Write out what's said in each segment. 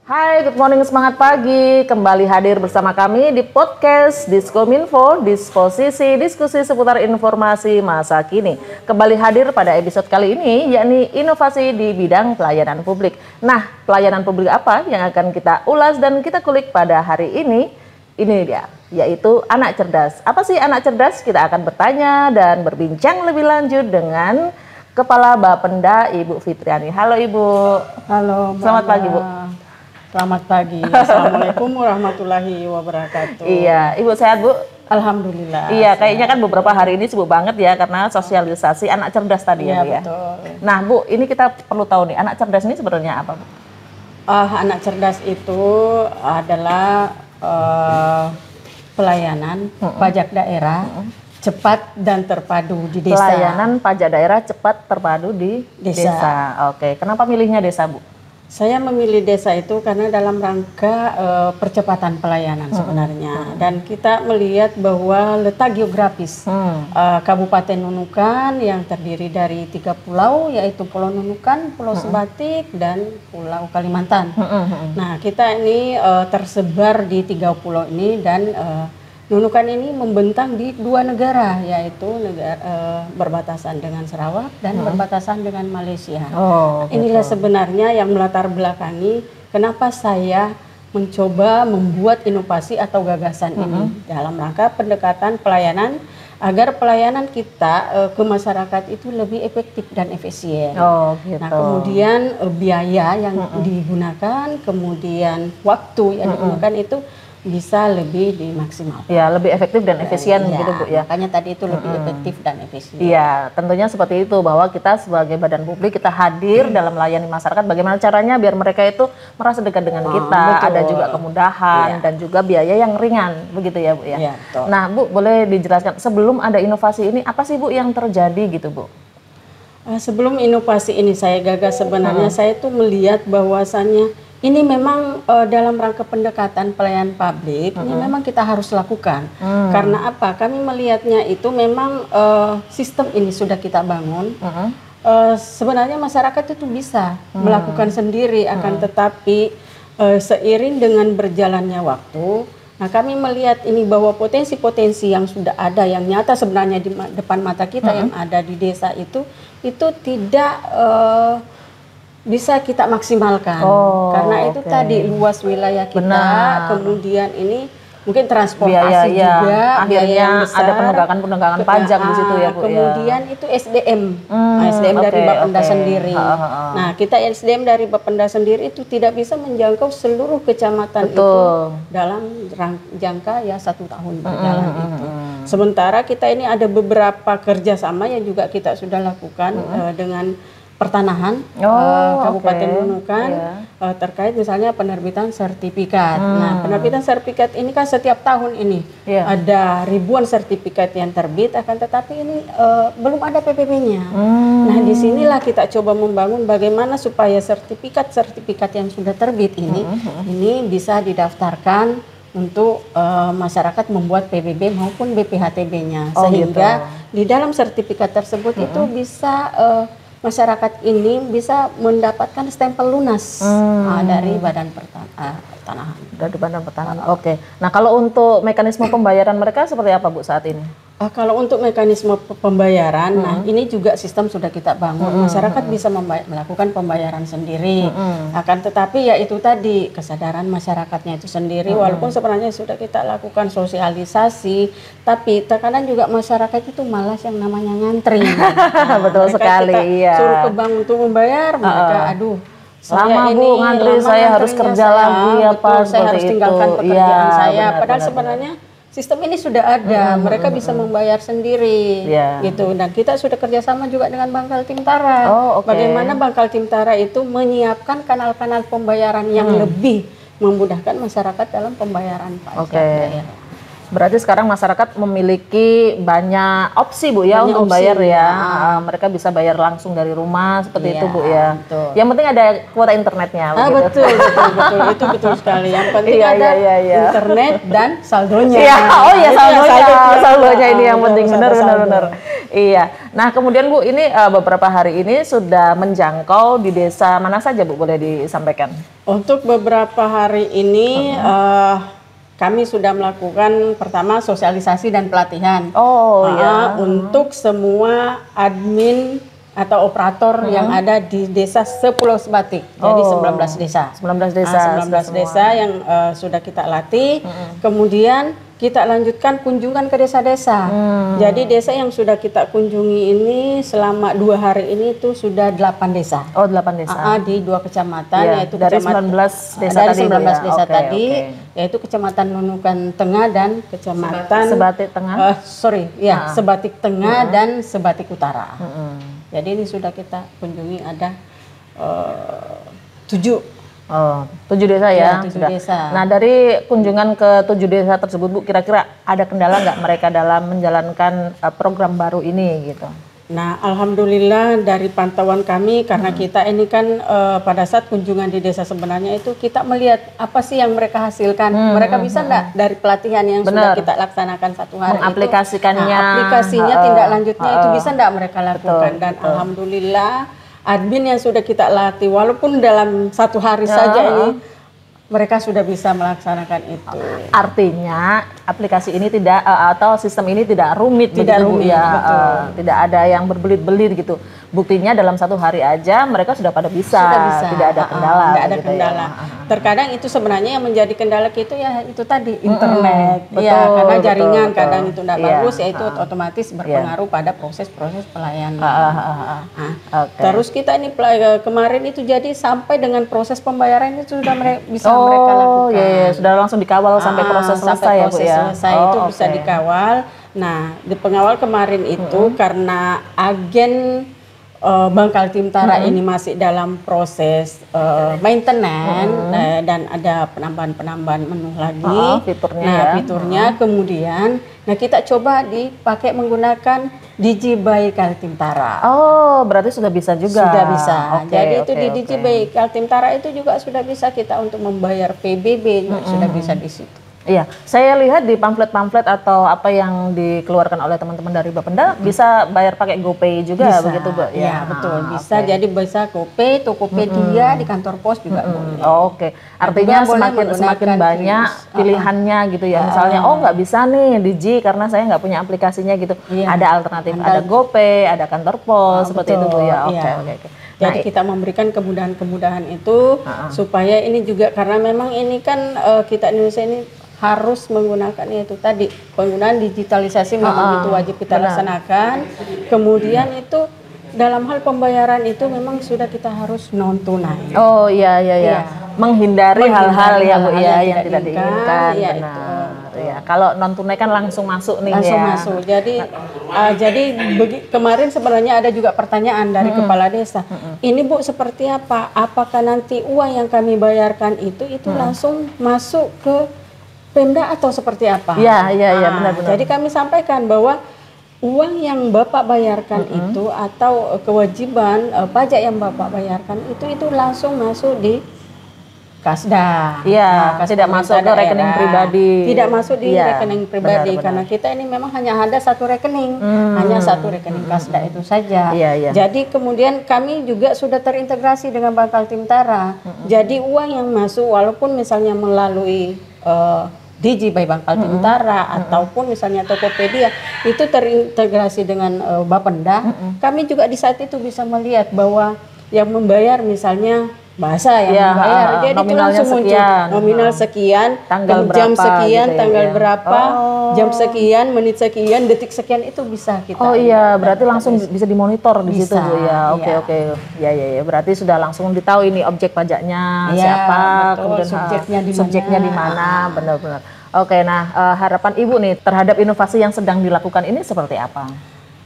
Hai, good morning, semangat pagi. Kembali hadir bersama kami di podcast Diskominfo, disposisi diskusi seputar informasi masa kini. Kembali hadir pada episode kali ini, yakni inovasi di bidang pelayanan publik. Nah, pelayanan publik apa yang akan kita ulas dan kita kulik pada hari ini? Ini dia, yaitu anak cerdas. Apa sih anak cerdas? Kita akan bertanya dan berbincang lebih lanjut dengan Kepala Bapenda Ibu Fitriani. Halo Ibu. Halo. Selamat pagi Bu. Selamat pagi. Assalamualaikum warahmatullahi wabarakatuh. Iya, Ibu sehat Bu? Alhamdulillah. Iya, kayaknya kan beberapa hari ini sibuk banget ya karena sosialisasi anak cerdas tadi ya Bu ya. Betul. Nah Bu, ini kita perlu tahu nih, anak cerdas ini sebenarnya apa Bu? Anak cerdas itu adalah pelayanan pajak daerah cepat dan terpadu di desa. Pelayanan pajak daerah cepat terpadu di desa. Oke, kenapa milihnya desa Bu? Saya memilih desa itu karena dalam rangka percepatan pelayanan sebenarnya. Dan kita melihat bahwa letak geografis Kabupaten Nunukan yang terdiri dari 3 pulau, yaitu Pulau Nunukan, Pulau Sebatik, dan Pulau Kalimantan. Nah, kita ini tersebar di 3 pulau ini dan Nunukan ini membentang di 2 negara, yaitu berbatasan dengan Sarawak dan berbatasan dengan Malaysia. Inilah sebenarnya yang melatar belakangi kenapa saya mencoba membuat inovasi atau gagasan ini dalam rangka pendekatan pelayanan agar pelayanan kita ke masyarakat itu lebih efektif dan efisien. Nah, kemudian biaya yang digunakan, kemudian waktu yang digunakan itu bisa lebih dimaksimalkan. Ya, lebih efektif dan efisien gitu Bu ya. Makanya tadi itu lebih efektif dan efisien. Iya, tentunya seperti itu bahwa kita sebagai badan publik kita hadir dalam melayani masyarakat. Bagaimana caranya biar mereka itu merasa dekat dengan kita, betul. ada juga kemudahan dan juga biaya yang ringan, begitu ya Bu ya. Iya, betul. Nah Bu, boleh dijelaskan sebelum ada inovasi ini apa sih Bu yang terjadi gitu Bu? Sebelum inovasi ini saya gagas sebenarnya saya tuh melihat bahwasannya ini memang dalam rangka pendekatan pelayanan publik ini memang kita harus lakukan. Karena apa? Kami melihatnya itu memang sistem ini sudah kita bangun. Sebenarnya masyarakat itu bisa melakukan sendiri, akan tetapi seiring dengan berjalannya waktu, nah kami melihat ini bahwa potensi-potensi yang sudah ada, yang nyata sebenarnya di depan mata kita yang ada di desa itu tidak bisa kita maksimalkan karena itu tadi luas wilayah kita. Kemudian ini mungkin transportasi juga akhirnya yang besar, ada penegakan pajak di situ ya Bu. Kemudian itu SDM dari Bapenda sendiri. Nah, kita SDM dari Bapenda sendiri itu tidak bisa menjangkau seluruh kecamatan itu dalam jangka ya 1 tahun berjalan itu. Sementara kita ini ada beberapa kerjasama yang juga kita sudah lakukan dengan pertanahan Kabupaten Nunukan terkait misalnya penerbitan sertifikat. Nah, penerbitan sertifikat ini kan setiap tahun ini ada ribuan sertifikat yang terbit, akan tetapi ini belum ada PPP-nya. Nah, disinilah kita coba membangun bagaimana supaya sertifikat yang sudah terbit ini bisa didaftarkan untuk masyarakat membuat PBB maupun BPHTB-nya, sehingga di dalam sertifikat tersebut itu bisa masyarakat ini bisa mendapatkan stempel lunas dari Badan Pertanahan. Dari Badan Pertanahan. Oke. Nah, kalau untuk mekanisme pembayaran mereka seperti apa Bu saat ini? Kalau untuk mekanisme pembayaran, nah ini juga sistem sudah kita bangun. Masyarakat bisa melakukan pembayaran sendiri. Akan tetapi ya itu tadi kesadaran masyarakatnya itu sendiri. Walaupun sebenarnya sudah kita lakukan sosialisasi, tapi terkadang juga masyarakat itu malas yang namanya ngantri. Betul sekali. Kita suruh ke bank untuk membayar, mereka aduh. Lama Bu ngantri, saya harus kerja lagi apa saya harus tinggalkan pekerjaan saya. Padahal sebenarnya sistem ini sudah ada, mereka bisa membayar sendiri, gitu. Dan kita sudah kerjasama juga dengan Bank Kaltim-Tara. Bagaimana Bank Kaltim-Tara itu menyiapkan kanal-kanal pembayaran yang lebih memudahkan masyarakat dalam pembayaran pajak daerah. Berarti sekarang masyarakat memiliki banyak opsi Bu ya untuk bayar ya. Mereka bisa bayar langsung dari rumah seperti itu Bu ya. Betul. Yang penting ada kuota internetnya. Betul, itu betul sekali. Yang penting ada internet dan saldonya. Saldonya ini yang penting, benar. Iya. Nah, kemudian Bu, ini beberapa hari ini sudah menjangkau di desa mana saja, Bu? Boleh disampaikan? Untuk beberapa hari ini kami sudah melakukan pertama sosialisasi dan pelatihan. Oh, iya. Untuk semua admin atau operator yang ada di desa Sepulau Sebatik. Jadi 19 desa. 19 desa. 19 desa yang sudah kita latih. Kemudian kita lanjutkan kunjungan ke desa-desa. Jadi desa yang sudah kita kunjungi ini selama 2 hari ini itu sudah 8 desa. Oh, 8 desa. Di 2 kecamatan, yaitu dari kecamatan 19 desa dari tadi. 19 desa tadi, yaitu Kecamatan Nunukan Tengah dan Kecamatan Sebatik Tengah. Sebatik Tengah dan Sebatik Utara. Jadi ini sudah kita kunjungi ada 7. Oh, 7 desa ya? 7 sudah. desa. Nah, dari kunjungan ke 7 desa tersebut, Bu, kira-kira ada kendala nggak mereka dalam menjalankan program baru ini gitu? Nah, alhamdulillah dari pantauan kami, karena kita ini kan pada saat kunjungan di desa sebenarnya itu kita melihat apa sih yang mereka hasilkan. Mereka bisa enggak dari pelatihan yang sudah kita laksanakan 1 hari mengaplikasikannya, itu, aplikasinya tindak lanjutnya itu bisa enggak mereka lakukan. Dan alhamdulillah admin yang sudah kita latih walaupun dalam 1 hari saja ini mereka sudah bisa melaksanakan itu. Artinya aplikasi ini tidak atau sistem ini tidak rumit, tidak begitu, rumit, ya, tidak ada yang berbelit-belit gitu. Buktinya dalam 1 hari aja mereka sudah pada bisa. Tidak ada kendala. Tidak ada gitu kendala. Ya. Terkadang itu sebenarnya yang menjadi kendala kita ya itu tadi internet, betul, ya karena jaringan betul. kadang itu tidak bagus, ya itu otomatis berpengaruh pada proses-proses pelayanan. Terus kita ini kemarin itu jadi sampai dengan proses pembayaran itu sudah bisa mereka lakukan. Iya, sudah langsung dikawal sampai proses selesai ya, Bu ya. Selesai itu bisa dikawal. Nah, di pengawal kemarin itu karena agen Bangkal Timtara ini masih dalam proses maintenance dan ada penambahan menu lagi. Fiturnya kemudian kita coba dipakai menggunakan Digi by Kaltimtara. Oh, berarti sudah bisa juga. Sudah bisa. Jadi itu di Digi by Kaltimtara itu juga sudah bisa kita untuk membayar PBB sudah bisa di situ. Iya, saya lihat di pamflet-pamflet atau apa yang dikeluarkan oleh teman-teman dari Bapenda bisa bayar pakai GoPay juga, bisa, begitu, Bu? Ya, betul. Bisa. Jadi bisa GoPay, Tokopedia di kantor pos juga boleh. Oke. Artinya semakin banyak pilihannya gitu ya. Misalnya, nggak bisa nih Digi karena saya nggak punya aplikasinya gitu. Ada alternatif, ada GoPay, ada kantor pos, seperti itu, Bu ya. Oke. Jadi kita memberikan kemudahan-kemudahan itu supaya ini juga karena memang ini kan kita Indonesia ini harus menggunakan itu tadi penggunaan digitalisasi memang itu wajib kita laksanakan. Kemudian itu dalam hal pembayaran itu memang sudah kita harus non tunai. Oh iya. Menghindari hal-hal ya, Bu ya, yang tidak diinginkan. Benar. Ya, kalau non tunai kan langsung masuk nih langsung masuk. Jadi kemarin sebenarnya ada juga pertanyaan dari kepala desa. Ini Bu seperti apa? Apakah nanti uang yang kami bayarkan itu langsung masuk ke Pemda atau seperti apa? Iya, benar-benar. Jadi kami sampaikan bahwa uang yang Bapak bayarkan itu atau kewajiban pajak yang Bapak bayarkan itu langsung masuk di Kasda. Iya, tidak masuk ke rekening pribadi. Tidak masuk di rekening pribadi karena kita ini memang hanya ada 1 rekening, hanya 1 rekening Kasda itu saja. Jadi kemudian kami juga sudah terintegrasi dengan Bangkal Timtara. Jadi uang yang masuk walaupun misalnya melalui Digi by Bangkal Timtara ataupun misalnya Tokopedia itu terintegrasi dengan Bapenda, kami juga di saat itu bisa melihat bahwa yang membayar misalnya bahasa yang membayar, jadi nominalnya langsung sekian, nominal sekian, tanggal jam berapa, sekian, gitu ya, tanggal berapa, jam sekian, menit sekian, detik sekian itu bisa kita. Oh iya, berarti langsung bisa dimonitor di situ, Bu ya. Oke. Ya. Berarti sudah langsung ditahu ini objek pajaknya siapa, kemudian subjeknya di mana, benar-benar. Oke, nah harapan Ibu nih terhadap inovasi yang sedang dilakukan ini seperti apa?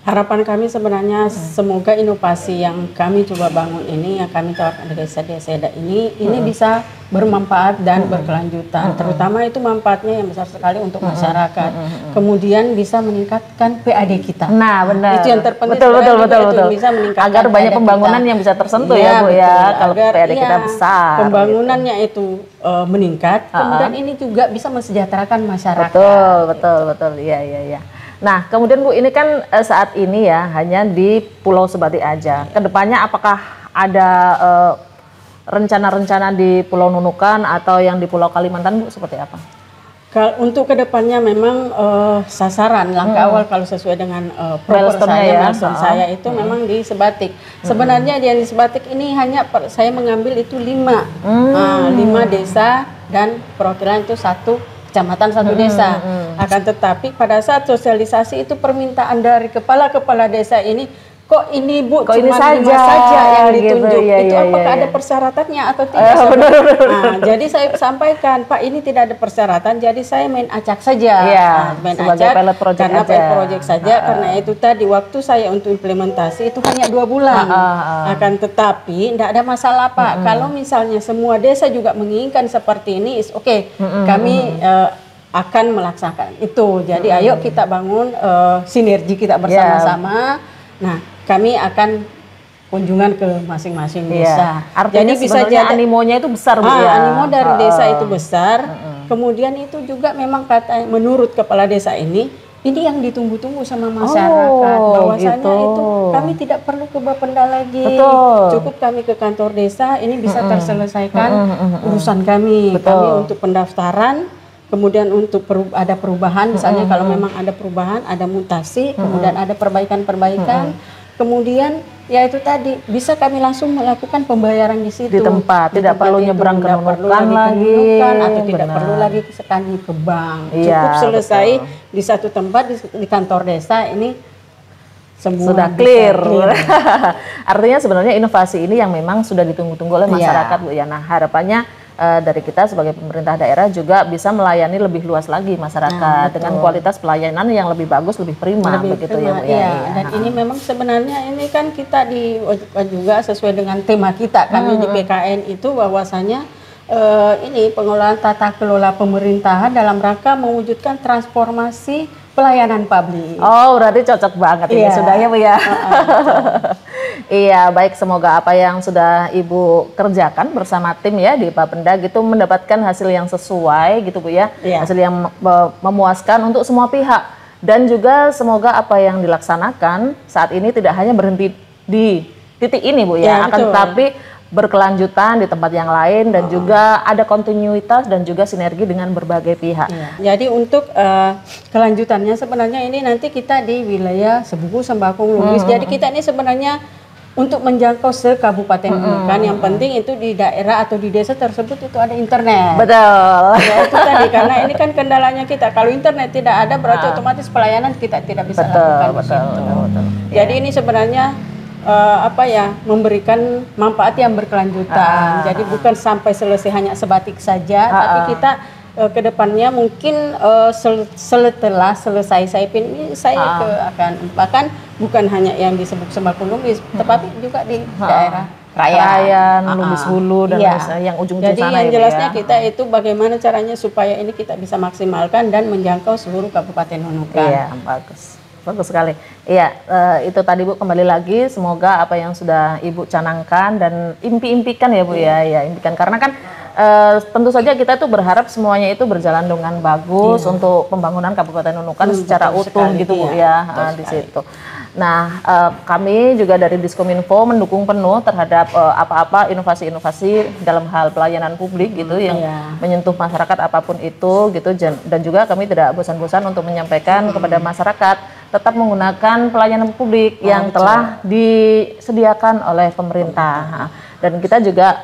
Harapan kami sebenarnya semoga inovasi yang kami coba bangun ini, yang kami tawarkan di desa-desa ini bisa bermanfaat dan berkelanjutan. Terutama itu manfaatnya yang besar sekali untuk masyarakat. Kemudian bisa meningkatkan PAD kita. Nah, benar. Itu yang terpenting. Betul. Bisa meningkatkan agar banyak pembangunan yang bisa tersentuh ya, Bu ya. Kalau PAD kita besar. Pembangunannya itu meningkat. Kemudian ini juga bisa mensejahterakan masyarakat. Betul. Iya. Nah, kemudian Bu, ini kan saat ini ya hanya di Pulau Sebatik aja. Kedepannya apakah ada rencana-rencana di Pulau Nunukan atau yang di Pulau Kalimantan, Bu, seperti apa? Untuk kedepannya memang sasaran langkah awal kalau sesuai dengan milestone saya itu memang di Sebatik. Sebenarnya di Sebatik ini hanya saya mengambil itu 5 desa dan perwakilan itu 1 kecamatan 1 desa. Akan tetapi pada saat sosialisasi itu permintaan dari kepala-kepala desa ini, kok ini Bu kok cuma 5 saja yang ditunjuk, itu apakah ada persyaratannya atau tidak? Nah, jadi saya sampaikan, Pak, ini tidak ada persyaratan, jadi saya main acak saja, main acak karena pilot project saja, karena itu tadi waktu saya untuk implementasi itu hanya 2 bulan. Akan tetapi tidak ada masalah, Pak, kalau misalnya semua desa juga menginginkan seperti ini, is oke, kami akan melaksanakan itu. Jadi ayo kita bangun sinergi kita bersama-sama. Nah, kami akan kunjungan ke masing-masing desa. Artinya jadi bisa jadi animonya itu besar, Bu, ya. Animo dari desa itu besar. Kemudian itu juga memang menurut kepala desa ini yang ditunggu-tunggu sama masyarakat. Bahwasanya itu kami tidak perlu ke Bapenda lagi. Cukup kami ke kantor desa, ini bisa terselesaikan urusan kami. Kami untuk pendaftaran, kemudian untuk ada perubahan, misalnya kalau memang ada perubahan, ada mutasi, kemudian ada perbaikan-perbaikan, kemudian ya itu tadi bisa kami langsung melakukan pembayaran di situ. Di tempat, tidak perlu nyebrang ke Nunukan lagi, atau tidak perlu lagi sekali ke bank. Cukup selesai di satu tempat di kantor desa, ini semua sudah clear. Artinya sebenarnya inovasi ini yang memang sudah ditunggu-tunggu oleh masyarakat, Bu, ya. Nah, harapannya dari kita sebagai pemerintah daerah juga bisa melayani lebih luas lagi masyarakat dengan kualitas pelayanan yang lebih bagus, lebih prima, begitu ya, Bu, ya. Dan ini memang sebenarnya ini kan kita juga sesuai dengan tema kita kami di PKN itu bahwasanya ini pengelolaan tata kelola pemerintahan dalam rangka mewujudkan transformasi pelayanan publik. Oh, berarti cocok banget ini sudah ya, Bu, ya. Iya, baik, semoga apa yang sudah Ibu kerjakan bersama tim ya di Bapenda gitu mendapatkan hasil yang sesuai gitu, Bu, ya. Hasil yang memuaskan untuk semua pihak. Dan juga semoga apa yang dilaksanakan saat ini tidak hanya berhenti di titik ini, Bu, ya. Akan tetapi berkelanjutan di tempat yang lain dan juga ada kontinuitas dan juga sinergi dengan berbagai pihak. Jadi untuk kelanjutannya sebenarnya ini nanti kita di wilayah Sebuku Sembakung Lubis. Jadi kita ini sebenarnya untuk menjangkau se-Kabupaten Nunukan, yang penting itu di daerah atau di desa tersebut itu ada internet. Betul. Ya, itu tadi, karena ini kan kendalanya kita. Kalau internet tidak ada berarti otomatis pelayanan kita tidak bisa lakukan. Betul. Jadi ini sebenarnya memberikan manfaat yang berkelanjutan. Jadi bukan sampai selesai hanya Sebatik saja, tapi kita kedepannya mungkin setelah selesai ini saya akan bahkan bukan hanya yang di Sembakung Lubis, tetapi juga di daerah Krayan, Lubis Hulu dan yang ujung-ujung jadi sana. Jadi yang jelasnya kita itu bagaimana caranya supaya ini kita bisa maksimalkan dan menjangkau seluruh Kabupaten Nunukan. Iya, bagus sekali. Iya, itu tadi, Bu, kembali lagi semoga apa yang sudah Ibu canangkan dan impikan ya, Bu, ya impikan, karena kan tentu saja kita tuh berharap semuanya itu berjalan dengan bagus untuk pembangunan Kabupaten Nunukan secara utuh gitu, Bu, ya di situ. Nah, kami juga dari Diskominfo mendukung penuh terhadap apa-apa inovasi-inovasi dalam hal pelayanan publik gitu yang menyentuh masyarakat apapun itu gitu, dan juga kami tidak bosan-bosan untuk menyampaikan kepada masyarakat tetap menggunakan pelayanan publik yang telah disediakan oleh pemerintah. Dan kita juga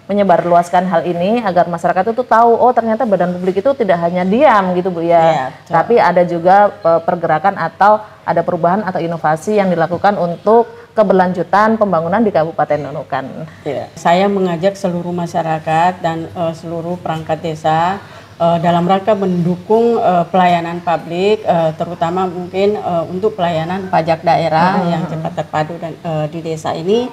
menyebarluaskan hal ini agar masyarakat itu tahu, oh ternyata badan publik itu tidak hanya diam gitu, Bu, ya. Tapi ada juga pergerakan atau ada perubahan atau inovasi yang dilakukan untuk keberlanjutan pembangunan di Kabupaten Nunukan. Saya mengajak seluruh masyarakat dan seluruh perangkat desa dalam rangka mendukung pelayanan publik, terutama mungkin untuk pelayanan pajak daerah yang cepat terpadu dan di desa ini.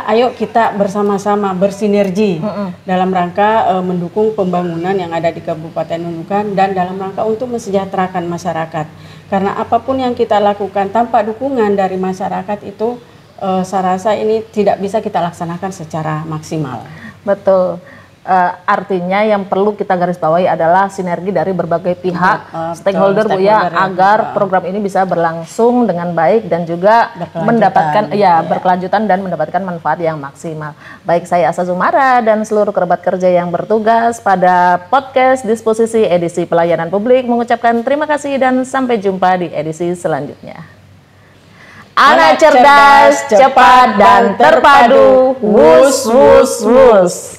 Ayo kita bersama-sama bersinergi dalam rangka mendukung pembangunan yang ada di Kabupaten Nunukan dan dalam rangka untuk mensejahterakan masyarakat. Karena apapun yang kita lakukan tanpa dukungan dari masyarakat itu, saya rasa ini tidak bisa kita laksanakan secara maksimal. Betul. artinya yang perlu kita garis bawahi adalah sinergi dari berbagai pihak stakeholder Bu ya, agar program ini bisa berlangsung dengan baik dan juga mendapatkan berkelanjutan dan mendapatkan manfaat yang maksimal. Baik, saya Asa Zumara dan seluruh kerabat kerja yang bertugas pada podcast Disposisi edisi pelayanan publik mengucapkan terima kasih dan sampai jumpa di edisi selanjutnya. Anak cerdas, cepat dan terpadu, wus wus wus.